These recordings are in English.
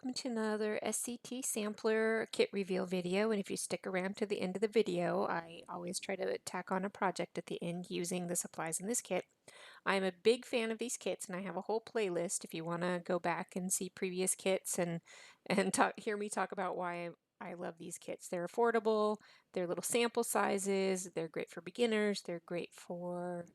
welcome to another SCT Sampler Kit Reveal video, and if you stick around to the end of the video, I always try to tack on a project at the end using the supplies in this kit. I'm a big fan of these kits, and I have a whole playlist if you want to go back and see previous kits and hear me talk about why I love these kits. They're affordable, they're little sample sizes, they're great for beginners, they're great for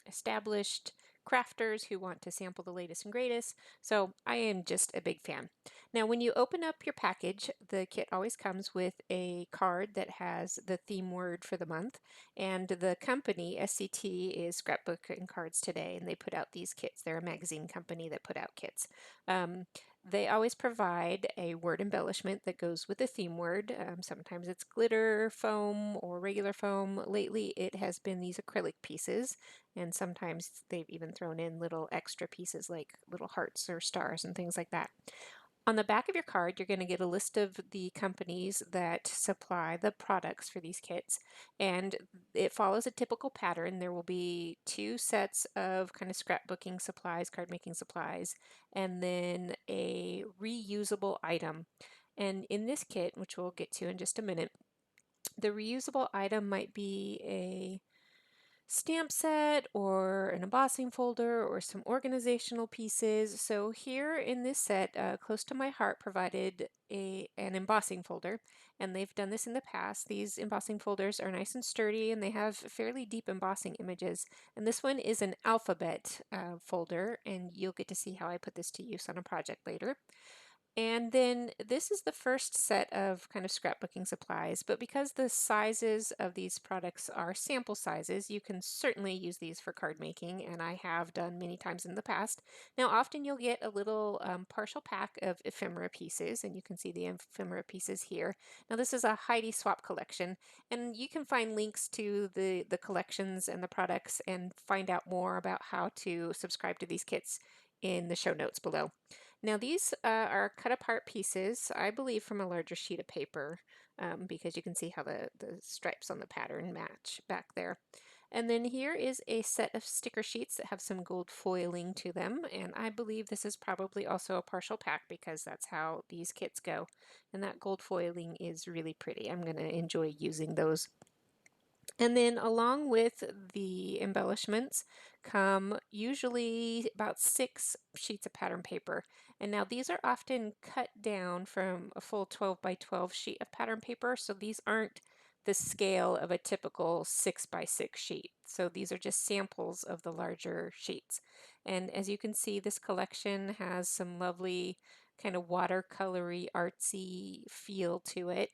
established crafters who want to sample the latest and greatest. So I am just a big fan. Now, when you open up your package, the kit always comes with a card that has the theme word for the month, and the company, SCT, is Scrapbook and Cards Today, and they put out these kits. They're a magazine company that put out kits. They always provide a word embellishment that goes with the theme word. Sometimes it's glitter foam or regular foam. Lately it has been these acrylic pieces, and sometimes they've even thrown in little extra pieces like little hearts or stars and things like that. On the back of your card, you're going to get a list of the companies that supply the products for these kits, and it follows a typical pattern. There will be two sets of kind of scrapbooking supplies, card making supplies, and then a reusable item. And in this kit, which we'll get to in just a minute, the reusable item might be a stamp set or an embossing folder or some organizational pieces. So here in this set, Close to My Heart provided an embossing folder, and they've done this in the past. These embossing folders are nice and sturdy, and they have fairly deep embossing images. And this one is an alphabet folder, and you'll get to see how I put this to use on a project later. And then this is the first set of kind of scrapbooking supplies, but because the sizes of these products are sample sizes, you can certainly use these for card making, and I have done many times in the past. Now, often you'll get a little partial pack of ephemera pieces, and you can see the ephemera pieces here. Now, this is a Heidi Swap collection, and you can find links to the collections and the products and find out more about how to subscribe to these kits in the show notes below. Now these are cut apart pieces, I believe from a larger sheet of paper, because you can see how the stripes on the pattern match back there. And then here is a set of sticker sheets that have some gold foiling to them, and I believe this is probably also a partial pack because that's how these kits go. And that gold foiling is really pretty. I'm going to enjoy using those. And then along with the embellishments come usually about 6 sheets of pattern paper. And now these are often cut down from a full 12 by 12 sheet of pattern paper, so these aren't the scale of a typical 6 by 6 sheet. So these are just samples of the larger sheets. And as you can see, this collection has some lovely kind of watercolory artsy feel to it.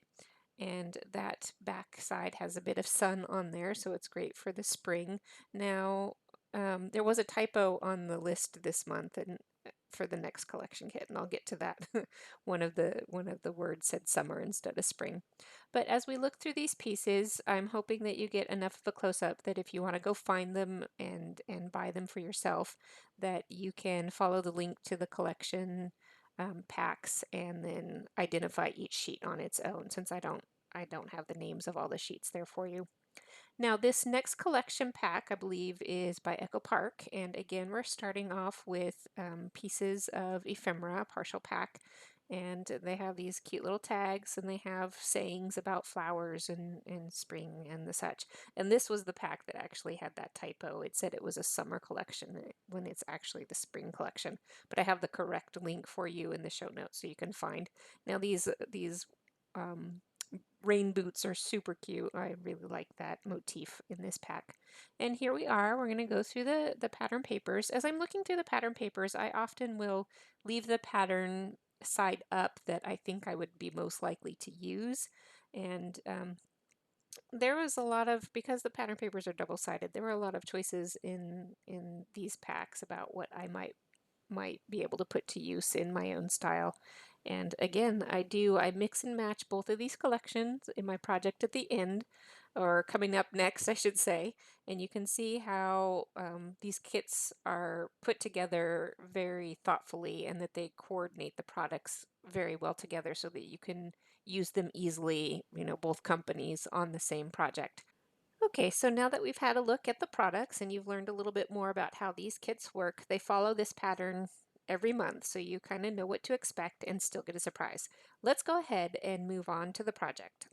And that back side has a bit of sun on there, so it's great for the spring. Now, there was a typo on the list this month and for the next collection kit, and I'll get to that. one of the words said summer instead of spring. But as we look through these pieces, I'm hoping that you get enough of a close-up that if you want to go find them and buy them for yourself, that you can follow the link to the collection packs and then identify each sheet on its own, since I don't have the names of all the sheets there for you. Now this next collection pack I believe is by Echo Park, and again we're starting off with pieces of ephemera, partial pack, and they have these cute little tags and they have sayings about flowers and spring and the such. And this was the pack that actually had that typo. It said it was a summer collection when it's actually the spring collection, but I have the correct link for you in the show notes so you can find. Now these rain boots are super cute. I really like that motif in this pack. And here we are. We're going to go through the pattern papers. As I'm looking through the pattern papers, I often will leave the pattern side up that I think I would be most likely to use. And there was a lot of, because the pattern papers are double-sided, there were a lot of choices in these packs about what I might be able to put to use in my own style. And again, I mix and match both of these collections in my project at the end, or coming up next, I should say. And you can see how these kits are put together very thoughtfully and that they coordinate the products very well together so that you can use them easily, both companies on the same project. Okay, so now that we've had a look at the products and you've learned a little bit more about how these kits work, they follow this pattern every month so you kind of know what to expect and still get a surprise. Let's go ahead and move on to the project.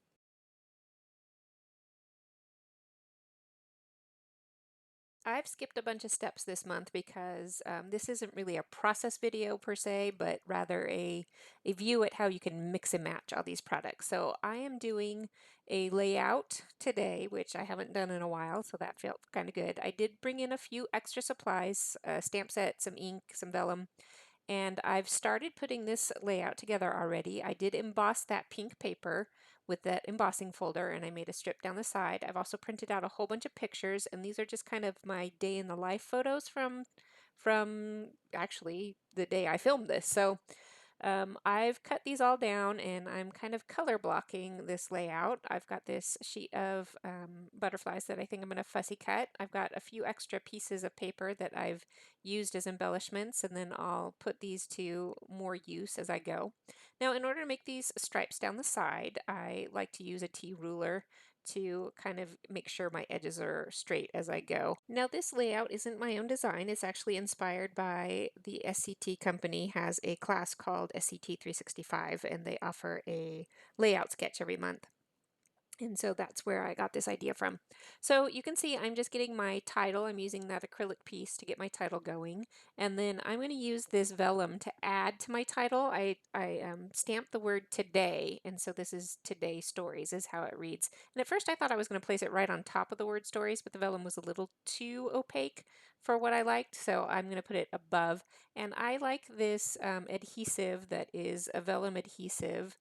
I've skipped a bunch of steps this month because this isn't really a process video per se, but rather a view at how you can mix and match all these products. So I am doing a layout today, which I haven't done in a while, so that felt kind of good. I did bring in a few extra supplies, a stamp set, some ink, some vellum, and I've started putting this layout together already. I did emboss that pink paper with that embossing folder, and I made a strip down the side. I've also printed out a whole bunch of pictures, and these are just kind of my day in the life photos from actually the day I filmed this. So I've cut these all down and I'm kind of color blocking this layout. I've got this sheet of butterflies that I think I'm going to fussy cut. I've got a few extra pieces of paper that I've used as embellishments, and then I'll put these to more use as I go. Now, in order to make these stripes down the side, I like to use a T ruler to kind of make sure my edges are straight as I go. Now this layout isn't my own design, it's actually inspired by the SCT company has a class called SCT 365 and they offer a layout sketch every month. And so that's where I got this idea from. So you can see I'm just getting my title. I'm using that acrylic piece to get my title going. And then I'm going to use this vellum to add to my title. I stamped the word today. And so this is Today Stories is how it reads. And at first I thought I was going to place it right on top of the word stories, but the vellum was a little too opaque for what I liked. So I'm going to put it above. And I like this adhesive that is a vellum adhesive.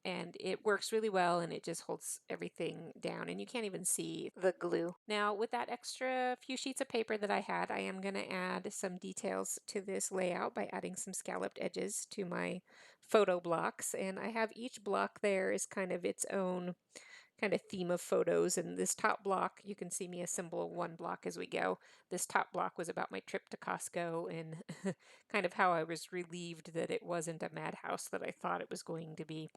And it works really well and it just holds everything down and you can't even see the glue. Now with that extra few sheets of paper that I had, I am going to add some details to this layout by adding some scalloped edges to my photo blocks, and I have each block there is kind of its own kind of theme of photos. And this top block, you can see me assemble one block as we go. This top block was about my trip to Costco and kind of how I was relieved that it wasn't a madhouse that I thought it was going to be.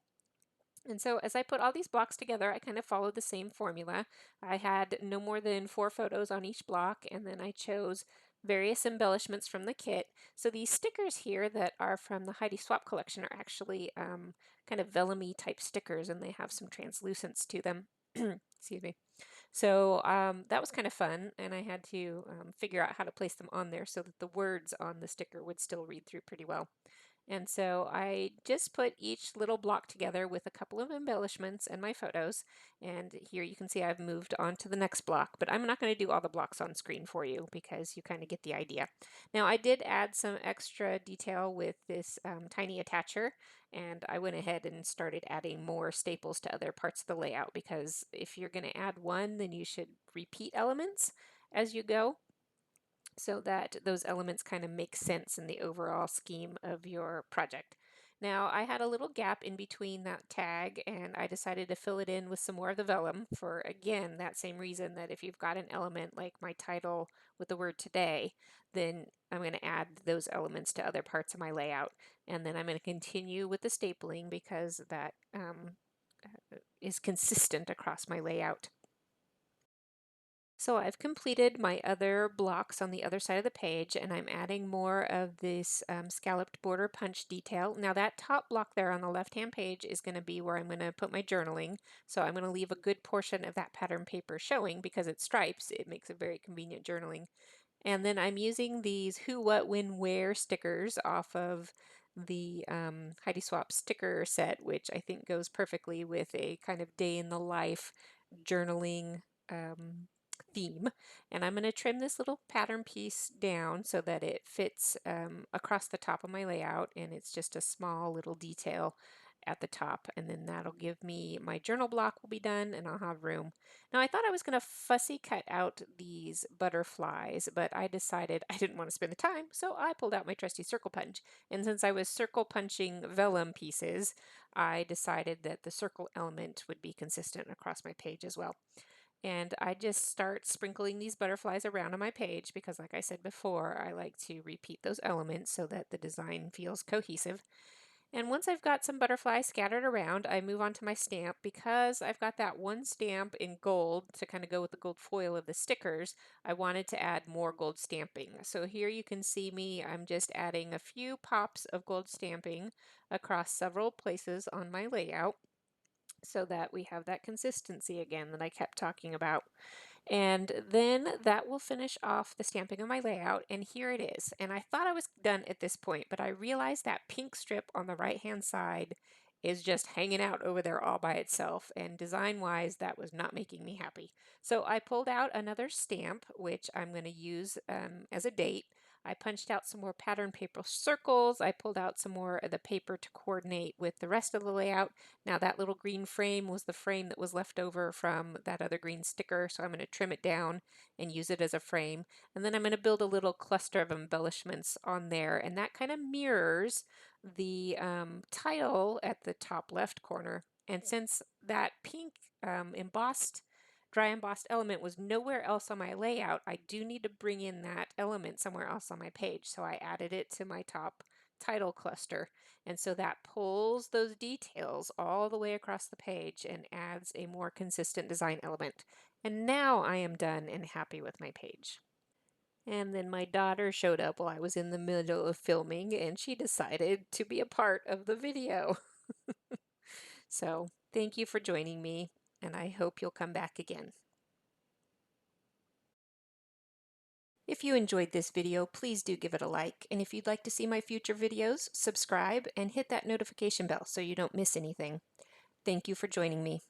And so as I put all these blocks together, I kind of followed the same formula. I had no more than 4 photos on each block, and then I chose various embellishments from the kit. So these stickers here that are from the Heidi Swap collection are actually kind of vellum-y type stickers, and they have some translucence to them. Excuse me. So that was kind of fun, and I had to figure out how to place them on there so that the words on the sticker would still read through pretty well. And so I just put each little block together with a couple of embellishments and my photos. And here you can see I've moved on to the next block, but I'm not going to do all the blocks on screen for you because you kind of get the idea. Now I did add some extra detail with this tiny attacher, and I went ahead and started adding more staples to other parts of the layout, because if you're going to add one, then you should repeat elements as you go, so that those elements kind of make sense in the overall scheme of your project. Now I had a little gap in between that tag, and I decided to fill it in with some more of the vellum for, again, that same reason that if you've got an element like my title with the word today, then I'm going to add those elements to other parts of my layout. And then I'm going to continue with the stapling because that is consistent across my layout. So I've completed my other blocks on the other side of the page, and I'm adding more of this scalloped border punch detail. Now that top block there on the left-hand page is going to be where I'm going to put my journaling. So I'm going to leave a good portion of that pattern paper showing because it stripes. It makes a very convenient journaling. And then I'm using these Who, What, When, Where stickers off of the Heidi Swap sticker set, which I think goes perfectly with a kind of day in the life journaling theme. And I'm going to trim this little pattern piece down so that it fits across the top of my layout, and it's just a small little detail at the top, and then that'll give me my journal block will be done and I'll have room. Now I thought I was going to fussy cut out these butterflies, but I decided I didn't want to spend the time, so I pulled out my trusty circle punch. And since I was circle punching vellum pieces, I decided that the circle element would be consistent across my page as well. And I just start sprinkling these butterflies around on my page because, like I said before, I like to repeat those elements so that the design feels cohesive. And once I've got some butterflies scattered around, I move on to my stamp. Because I've got that one stamp in gold to kind of go with the gold foil of the stickers, I wanted to add more gold stamping. So here you can see me, I'm just adding a few pops of gold stamping across several places on my layout so that we have that consistency again that I kept talking about. And then that will finish off the stamping of my layout, and here it is. And I thought I was done at this point, but I realized that pink strip on the right hand side is just hanging out over there all by itself, and design wise that was not making me happy. So I pulled out another stamp which I'm going to use as a date. I punched out some more pattern paper circles. I pulled out some more of the paper to coordinate with the rest of the layout. Now that little green frame was the frame that was left over from that other green sticker, so I'm going to trim it down and use it as a frame. And then I'm going to build a little cluster of embellishments on there, and that kind of mirrors the title at the top left corner. And since that pink dry embossed element was nowhere else on my layout, I do need to bring in that element somewhere else on my page. So I added it to my top title cluster. And so that pulls those details all the way across the page and adds a more consistent design element. And now I am done and happy with my page. And then my daughter showed up while I was in the middle of filming, and she decided to be a part of the video. So thank you for joining me, and I hope you'll come back again. If you enjoyed this video, please do give it a like, and if you'd like to see my future videos, subscribe and hit that notification bell so you don't miss anything. Thank you for joining me.